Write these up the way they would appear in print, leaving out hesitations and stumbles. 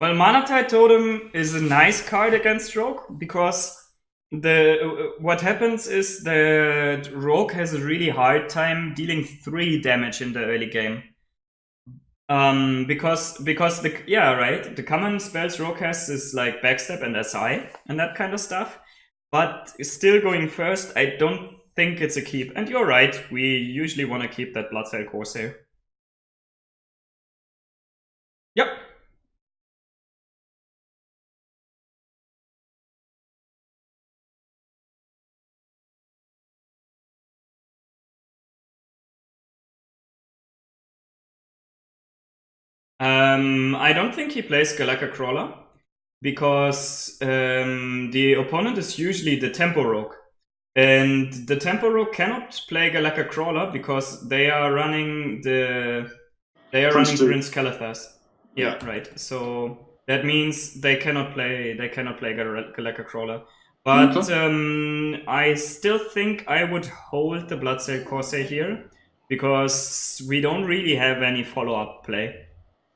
Well, Mana Tide Totem is a nice card against Rogue because what happens is that Rogue has a really hard time dealing 3 damage in the early game. Because the common spells Rogue has is like Backstab and SI and that kind of stuff. But still going first, I don't think it's a keep. And you're right, we usually want to keep that Bloodsail Corsair. Yep. I don't think he plays Galactic Crawler because the opponent is usually the Tempo Rogue. And the Tempo Rogue cannot play Galactic Crawler because they are running Prince Calathas. Yeah, right. So that means they cannot play Galactic Crawler. But I still think I would hold the Bloodsail Corsair here because we don't really have any follow-up play.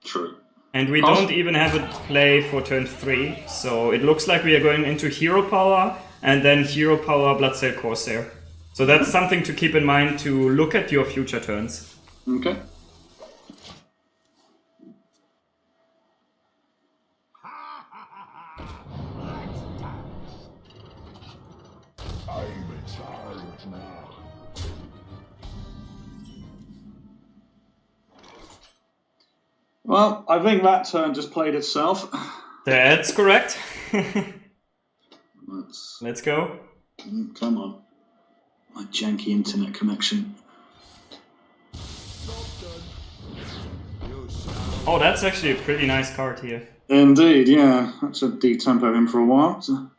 True. And we don't even have a play for turn 3, so it looks like we are going into Hero Power and then Hero Power Bloodsail Corsair. So that's something to keep in mind to look at your future turns. Okay. Well, I think that turn just played itself. That's correct. Let's go. Come on. My janky internet connection. Oh, that's actually a pretty nice card here. Indeed, yeah. That's a detempo him for a while. So.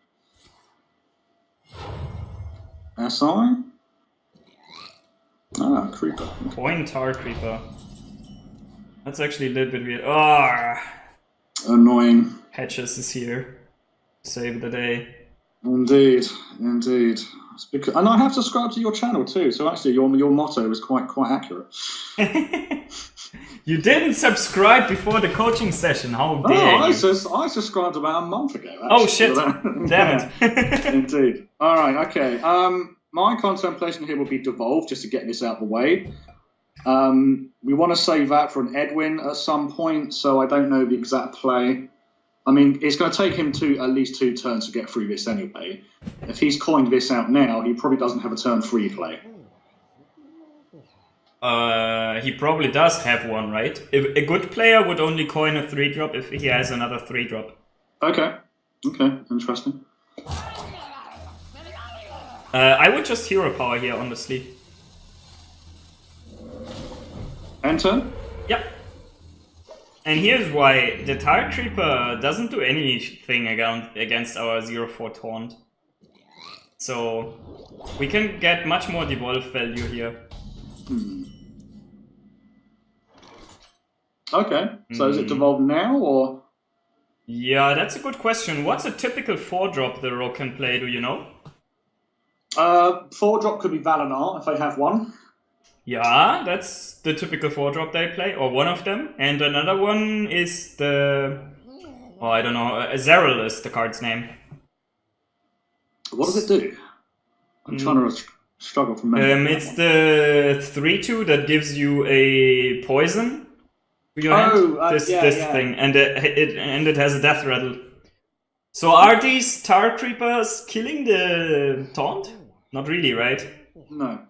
SI? Ah, Creeper. Coin Tar Creeper. That's actually a little bit weird. Ah, annoying. Patches is here. Save the day. Indeed, indeed. And I have subscribed to your channel too, so actually your motto is quite accurate. You didn't subscribe before the coaching session. How dare I subscribed about a month ago. Actually. Oh shit! Damn it! Indeed. All right. Okay. My contemplation here will be devolve, just to get this out of the way. We want to save that for an Edwin at some point, so I don't know the exact play. I mean, it's going to take him at least 2 turns to get through this anyway. If he's coined this out now, he probably doesn't have a turn 3 play. He probably does have one, right? If a good player would only coin a 3-drop if he has another 3-drop. Okay. Okay, interesting. I would just Hero Power here, honestly. Enter? Yep. And here's why. The Tar Creeper doesn't do anything against our 0-4 Taunt. So we can get much more devolve value here. Okay, so is it devolved now, or? Yeah, that's a good question. What's a typical 4-drop the Rogue can play, do you know? 4-drop could be Valinor, if they have one. Yeah, that's the typical 4-drop they play, or one of them. And another one is the... Oh, I don't know. Zeril is the card's name. What does it do? I'm trying to struggle from memory. It's the 3-2 that gives you a poison to your hand. This thing, and it has a death rattle. So are these Tar Creepers killing the taunt? Not really, right? No.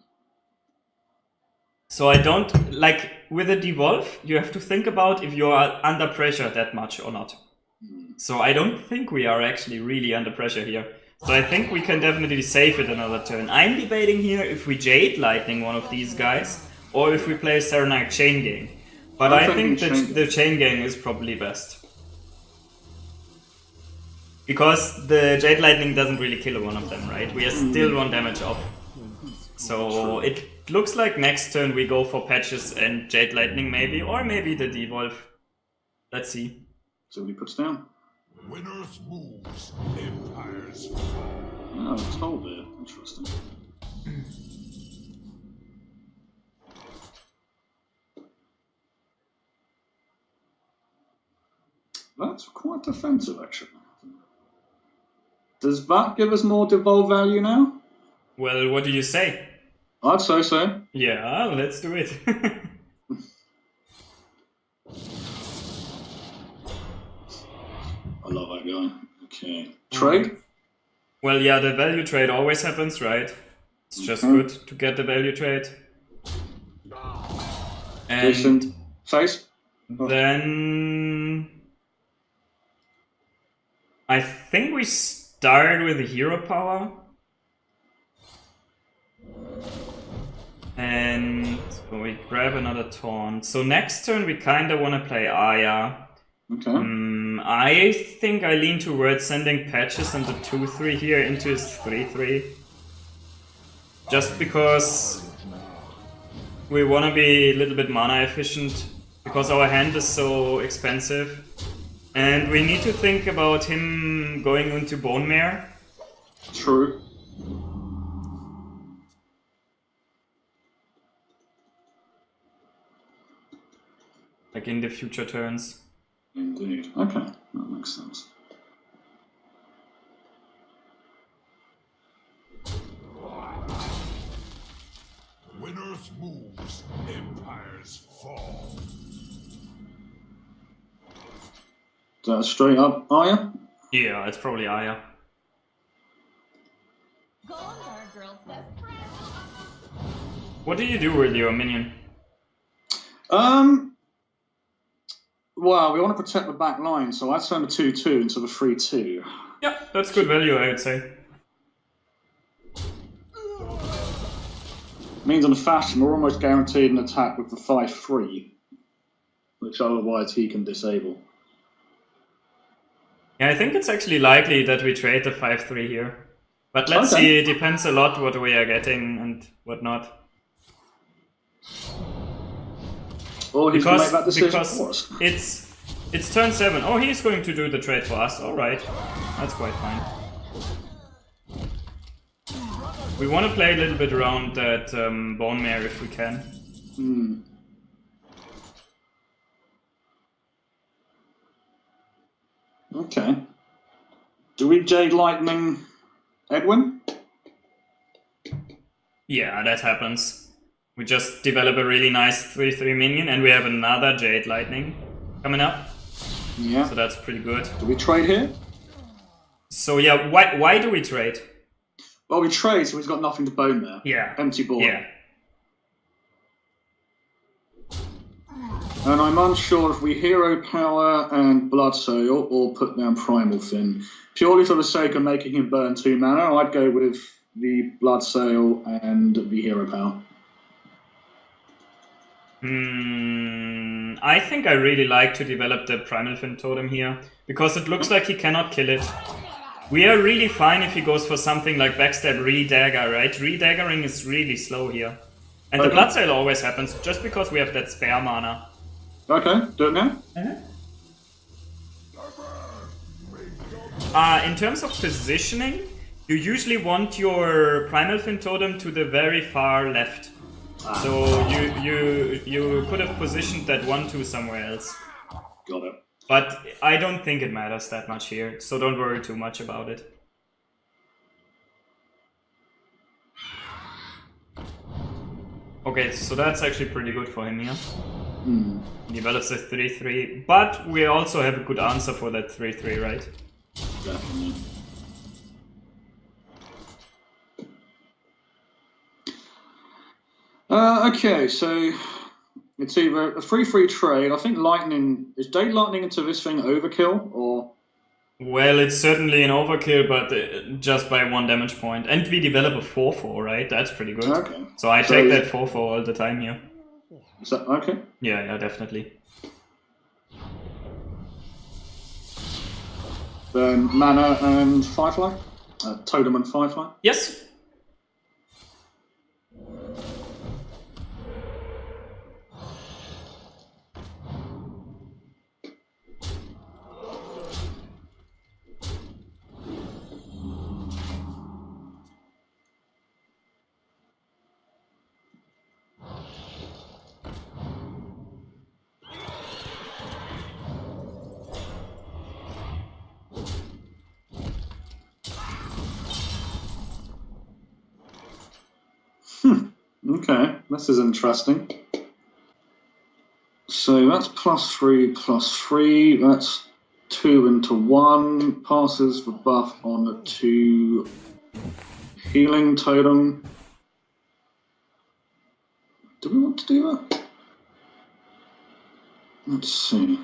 So I don't like with a devolve. You have to think about if you are under pressure that much or not. So I don't think we are actually really under pressure here. So I think we can definitely save it another turn. I'm debating here if we Jade Lightning one of these guys, or if we play Serenite Chain Gang. But I think the Chain Gang is probably best. Because the Jade Lightning doesn't really kill one of them, right? We are still 1 damage off. So it looks like next turn we go for Patches and Jade Lightning maybe, or maybe the Devolve. Let's see. So what he puts down? Winners moves, empires fall. Oh, it's hold there. Interesting. That's quite defensive, actually. Does that give us more devolve value now? Well, what do you say? I'd say so. Yeah, let's do it. I love that guy. Okay. Trade? Well, yeah, the value trade always happens, right? It's just good to get the value trade. And Jason, face? then I think we start with the hero power. And we grab another taunt. So next turn we kinda wanna play Aya. Okay. I think I lean towards sending Patches and the 2-3 here into his 3-3. Just because we wanna be a little bit mana efficient, because our hand is so expensive. And we need to think about him going into Bone Mare. True. Like in the future turns. Indeed. Okay, that makes sense. Winners moves, empires fall. Is that a straight up Aya? Yeah, it's probably Aya. Golems are a girl's best friend. What do you do with your minion? Well, we want to protect the back line, so I'd turn the 2-2 into the 3-2. Yeah, that's good value, I would say. Means on the fashion, we're almost guaranteed an attack with the 5-3, which otherwise he can disable. Yeah, I think it's actually likely that we trade the 5-3 here. But let's see, it depends a lot what we are getting and what not. Or he's going to make that decision for us. It's turn 7. Oh, he's going to do the trade for us. Alright, that's quite fine. We want to play a little bit around that Bone Mare if we can. Okay. Do we Jade Lightning Edwin? Yeah, that happens. We just develop a really nice 3-3 minion and we have another Jade Lightning coming up. Yeah. So that's pretty good. Do we trade here? So yeah, why do we trade? Well, we trade, so he's got nothing to bone there. Yeah. Empty board. Yeah. And I'm unsure if we hero power and blood soil or put down primal fin. Purely for the sake of making him burn 2 mana, I'd go with the blood soil and the hero power. I think I really like to develop the primal fin totem here, because it looks like he cannot kill it. We are really fine if he goes for something like backstab re-dagger, right? Re-daggering is really slow here. And the blood sale always happens, just because we have that spare mana. Okay, do it now. In terms of positioning, you usually want your primal fin totem to the very far left. So you could have positioned that 1-2 somewhere else. Got it. But I don't think it matters that much here, so don't worry too much about it. Okay, so that's actually pretty good for him here. Develops a 3-3, but we also have a good answer for that 3-3, right? Definitely. Okay, so it's either a 3-3 trade. I think lightning is Jade Lightning into this thing overkill or. Well, it's certainly an overkill, but just by 1 damage point. And we develop a 4-4, right? That's pretty good. Okay. So I take that 4-4 all the time here. Is that okay? Yeah, definitely. Then mana and Firefly? Totem and Firefly? Yes. This is interesting. So that's +3/+3. That's 2 into 1. Passes the buff on the 2 healing totem. Do we want to do that? Let's see.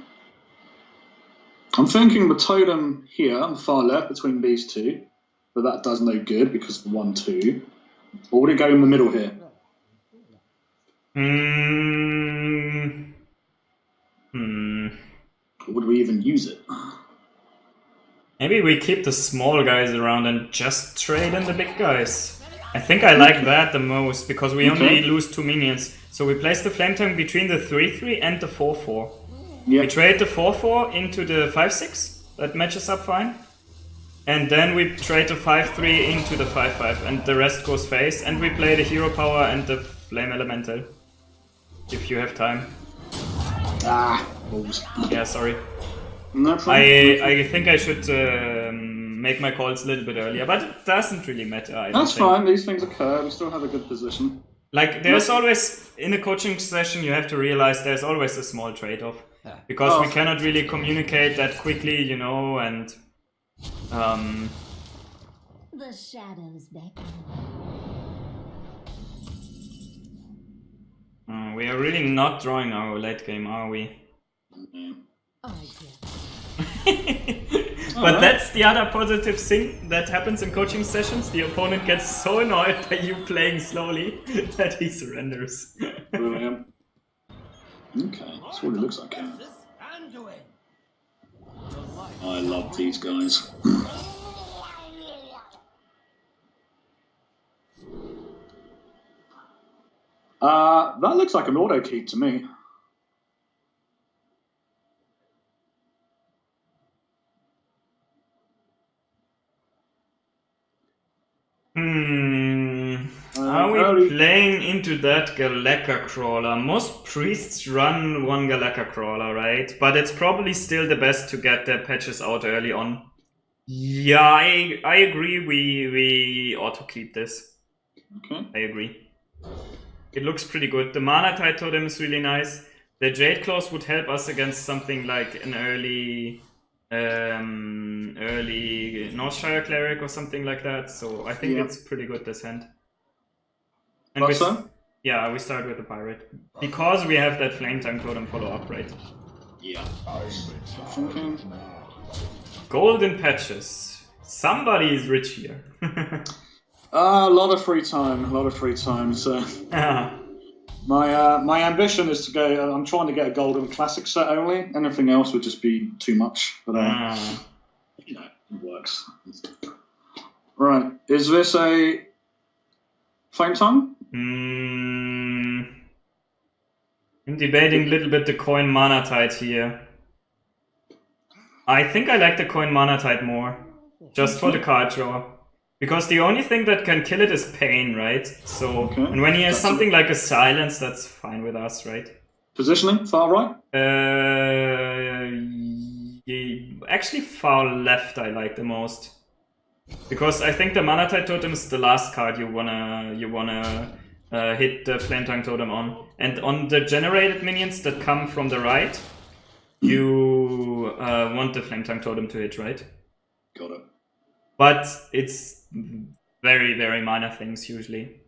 I'm thinking the totem here on the far left between these two, but that does no good because of the 1/2. Or would it go in the middle here? Or would we even use it? Maybe we keep the small guys around and just trade in the big guys. I think I like that the most, because we only lose 2 minions. So we place the Flame Tongue between the 3/3 and the 4/4. Yeah. We trade the 4/4 into the 5/6. That matches up fine. And then we trade the 5/3 into the 5/5, and the rest goes face. And we play the Hero Power and the Flame Elemental. If you have time. Balls. Yeah, sorry. No problem. I think I should make my calls a little bit earlier, but it doesn't really matter. That's fine, these things occur, we still have a good position. Like, there's always, in a coaching session, you have to realize there's always a small trade-off. Because we cannot really communicate that quickly, you know, and... The shadows beckon. We are really not drawing our late game, are we? I get But that's the other positive thing that happens in coaching sessions. The opponent gets so annoyed by you playing slowly that he surrenders. Brilliant. Okay, that's what it looks like. I love these guys. That looks like an auto key to me. Are we playing into that Galacta Crawler? Most priests run one Galacta Crawler, right? But it's probably still the best to get their patches out early on. Yeah, I agree. We ought to keep this. Okay. I agree. It looks pretty good. The Mana Tide Totem is really nice. The Jade Claws would help us against something like an early Northshire Cleric or something like that. So I think it's pretty good, this hand. And we start with the Pirate. Because we have that Flame Tongue Totem follow-up, right? Yeah. Golden patches. Somebody is rich here. A lot of free time, so... My ambition is to go... I'm trying to get a golden classic set only. Anything else would just be too much. But, you know, it works. Right. Is this a... Flame Tongue? I'm debating a little bit the Coin Mana Tide here. I think I like the Coin Mana Tide more. Just for the card draw. Because the only thing that can kill it is pain, right? So, and when he has something like a silence, that's fine with us, right? Positioning, far right? Actually far left I like the most. Because I think the Mana Tide Totem is the last card you wanna hit the Flame Tongue Totem on. And on the generated minions that come from the right, you want the Flame Tongue Totem to hit, right? Got it. But it's very, very minor things usually.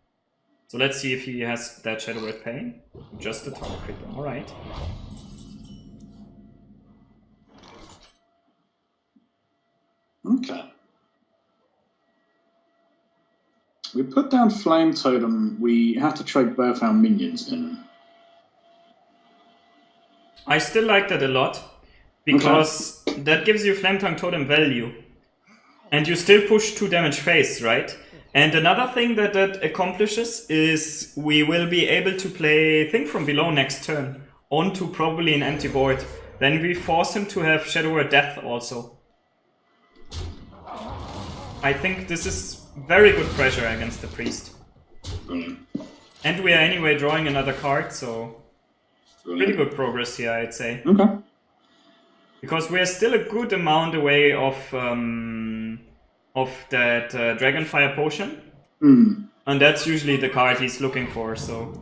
So let's see if he has that Shadow Word Pain. Just a target. Alright. Okay. We put down Flame Totem, we have to trade both our minions in. I still like that a lot, because that gives you Flame Tongue Totem value. And you still push 2 damage face, right? And another thing that accomplishes is we will be able to play Think from Below next turn onto probably an empty board. Then we force him to have Shadow Word Death also. I think this is very good pressure against the Priest. Brilliant. And we are anyway drawing another card, so pretty good progress here, I'd say. Okay. Because we are still a good amount away of that Dragonfire Potion. And that's usually the card he's looking for, so...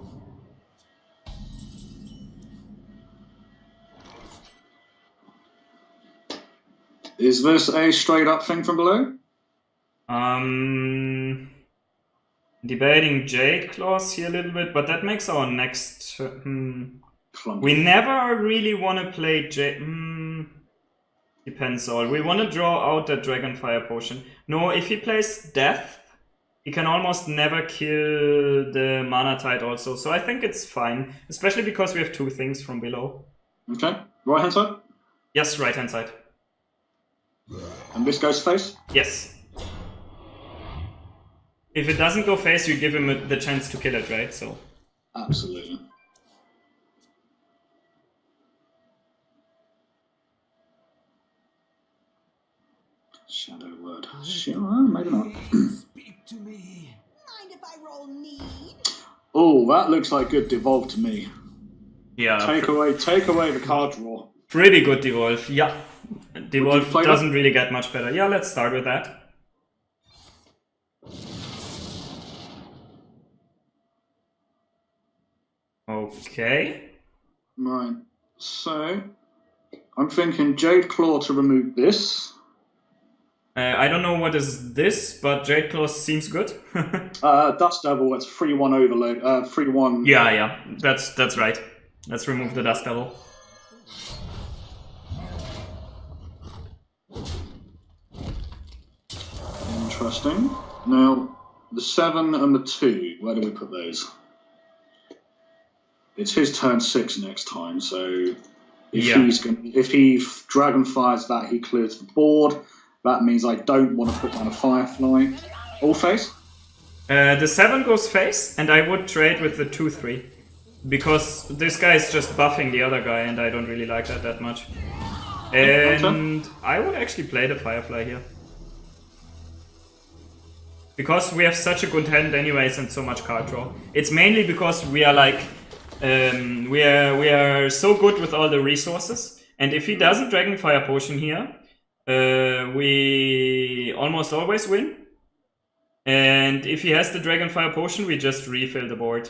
Is this a straight up thing from below? Debating Jade Claws here a little bit, but that makes our next... Clunky. We never really want to play Jade... Depends all. We want to draw out that Dragonfire Potion. No, if he plays Death, he can almost never kill the Mana Tide also. So I think it's fine, especially because we have 2 things from below. Okay. Right hand side? Yes, right hand side. And this goes face? Yes. If it doesn't go face, you give him the chance to kill it, right? So. Absolutely. Shadow word. Sure, maybe not. Speak to me. Mind if I roll need? Oh, that looks like good devolve to me. Yeah. Take away the card draw. Pretty good devolve. Yeah. Devolve play doesn't really get much better. Yeah, let's start with that. Okay. Right. So, I'm thinking Jade Claw to remove this. I don't know what is this, but Jade Claws seems good. Dust Devil, it's 3-1 overload. 3-1. Yeah, that's right. Let's remove the Dust Devil. Interesting. Now, the 7 and the 2, where do we put those? It's his turn 6 next time, so if he Dragonfires that, he clears the board. That means I don't want to put down a Firefly. All face? The 7 goes face, and I would trade with the 2-3. Because this guy is just buffing the other guy, and I don't really like that much. And I would actually play the Firefly here. Because we have such a good hand anyways and so much card draw. It's mainly because we are like... we are so good with all the resources. And if he doesn't Dragonfire Potion here, we almost always win. And if he has the Dragonfire Potion, we just refill the board.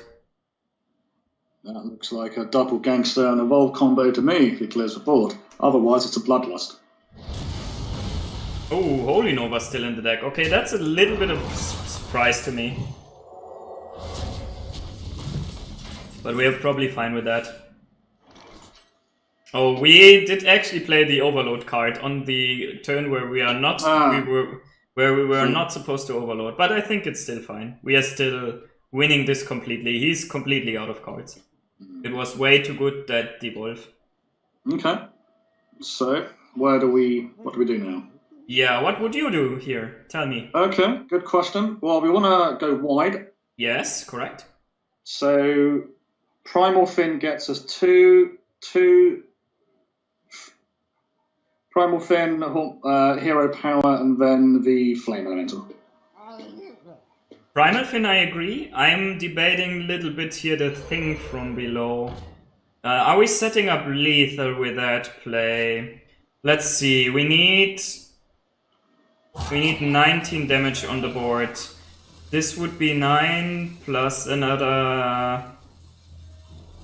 That looks like a double Gangster and Evolve combo to me if he clears the board. Otherwise, it's a Bloodlust. Oh, Holy Nova's still in the deck. Okay, that's a little bit of surprise to me. But we're probably fine with that. Oh, we did actually play the Overload card on the turn where we are not we were not supposed to overload, but I think it's still fine. We are still winning this completely. He's completely out of cards. It was way too good that devolve. Okay. So, what do we do now? Yeah, what would you do here? Tell me. Okay, good question. Well, we want to go wide. Yes, correct. So, Primal Fin gets us two Primal Fin, Hero Power, and then the Flame Elemental. Primal Fin, I agree. I'm debating a little bit here the thing from below. Are we setting up lethal with that play? Let's see. We need 19 damage on the board. This would be 9 plus another...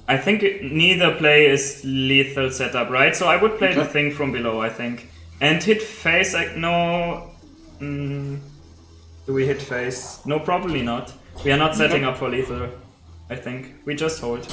I think neither play is lethal setup, right? So I would play the thing from below, I think. And hit face, no... do we hit face? No, probably not. We are not setting up for lethal, I think. We just hold.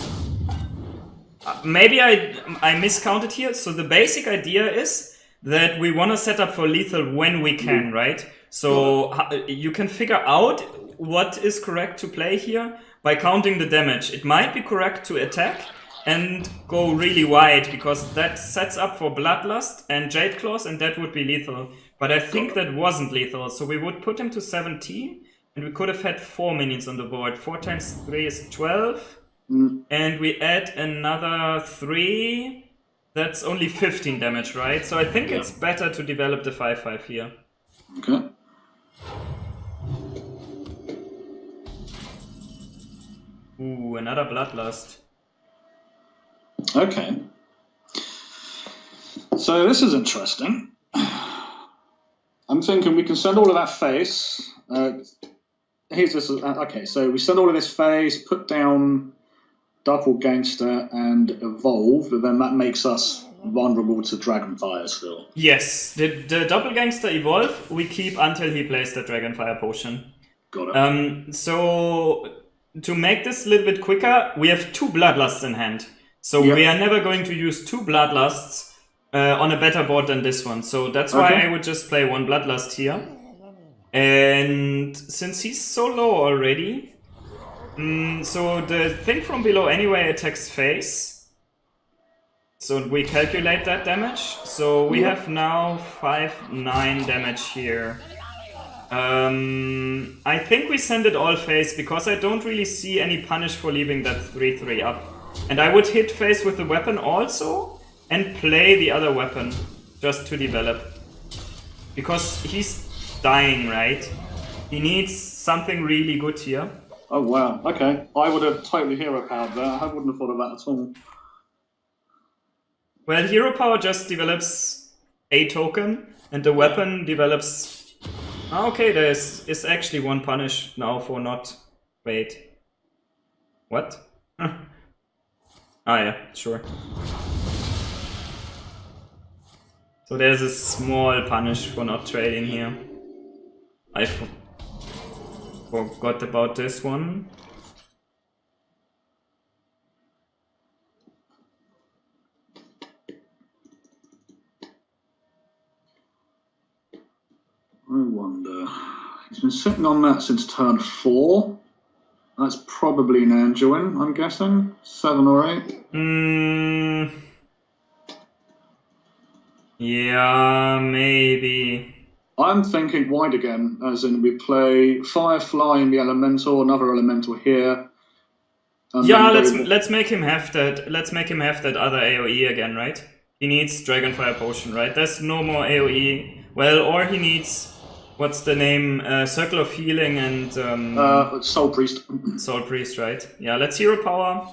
Maybe I miscounted here. So the basic idea is that we want to set up for lethal when we can, right? So you can figure out what is correct to play here by counting the damage. It might be correct to attack and go really wide, because that sets up for Bloodlust and Jade Claws, and that would be lethal. But I think that wasn't lethal, so we would put him to 17, and we could have had 4 minions on the board. 4 times 3 is 12, and we add another 3, that's only 15 damage, right? So I think it's better to develop the 5/5 here. Okay. Ooh, another Bloodlust. Okay. So this is interesting. I'm thinking we can send all of that face. Here's this. Okay, so we send all of this face, put down Double Gangster and Evolve, and then that makes us vulnerable to Dragonfire still. Yes, the Doppelgangster evolve we keep until he plays the Dragonfire potion. Got it. So to make this a little bit quicker, we have 2 Bloodlusts in hand. So we are never going to use 2 Bloodlusts on a better board than this one. So that's why I would just play 1 Bloodlust here. And since he's so low already, so the thing from below anyway attacks face. So we calculate that damage. So we have now 5-9 damage here. I think we send it all face because I don't really see any punish for leaving that 3-3 up. And I would hit face with the weapon also and play the other weapon just to develop. Because he's dying, right? He needs something really good here. Oh wow, okay. I would have totally hero powered there. I wouldn't have thought of that at all. Well, hero power just develops a token and the weapon develops... Okay, there is actually 1 punish now for not... Wait. What? Ah yeah, sure. So there's a small punish for not trading here. I forgot about this one. I wonder. He's been sitting on that since turn 4. That's probably an Anduin, I'm guessing. 7 or 8. Yeah, maybe. I'm thinking wide again, as in we play Firefly in the Elemental, another Elemental here. Yeah, let's make him have that. Let's make him have that other AOE again, right? He needs Dragonfire Potion, right? There's no more AOE. Well, or he needs... What's the name? Circle of Healing and... Soul Priest. Soul Priest, right? Yeah, let's hero power.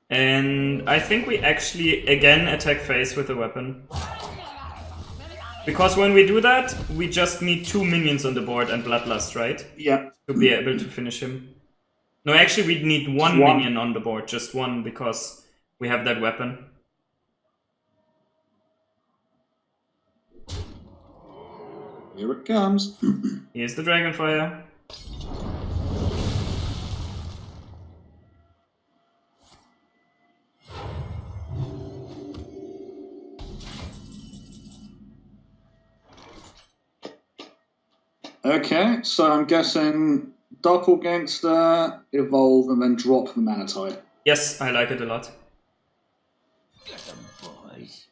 And I think we actually, again, attack face with the weapon. Because when we do that, we just need 2 minions on the board and Bloodlust, right? Yeah. To be able to finish him. No, actually we need 1 minion on the board. Just 1, because we have that weapon. Here it comes. Here's the Dragonfire. Okay, so I'm guessing Doppelgangster, evolve, and then drop the Manatide. Yes, I like it a lot. Get them, boys.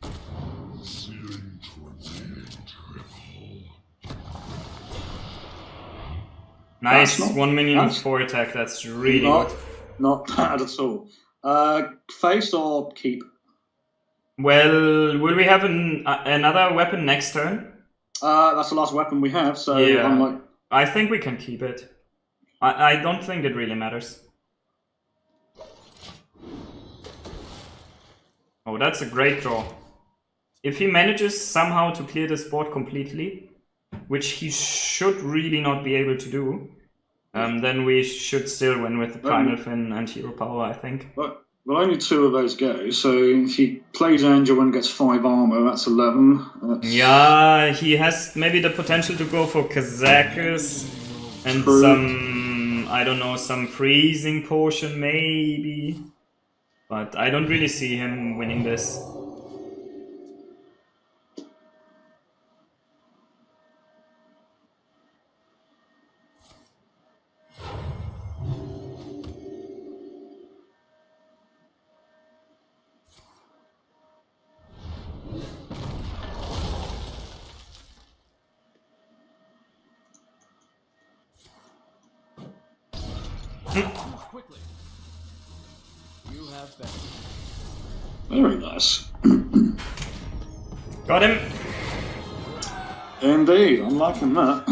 Nice, not, 1 minion with 4 attack, that's really good. Not bad at all. Face or keep? Well, will we have another weapon next turn? That's the last weapon we have, so yeah. I'm like... I think we can keep it. I don't think it really matters. Oh, that's a great draw. If he manages somehow to clear this board completely, which he should really not be able to do, then we should still win with the Primal Fin and Hero Power, I think. Well, only 2 of those go, so if he plays Angel and gets 5 armor, that's 11. Yeah, he has maybe the potential to go for Kazakus and some, I don't know, some freezing potion maybe. But I don't really see him winning this. Quickly. You have been. Very nice. Got him! Indeed, I'm liking that.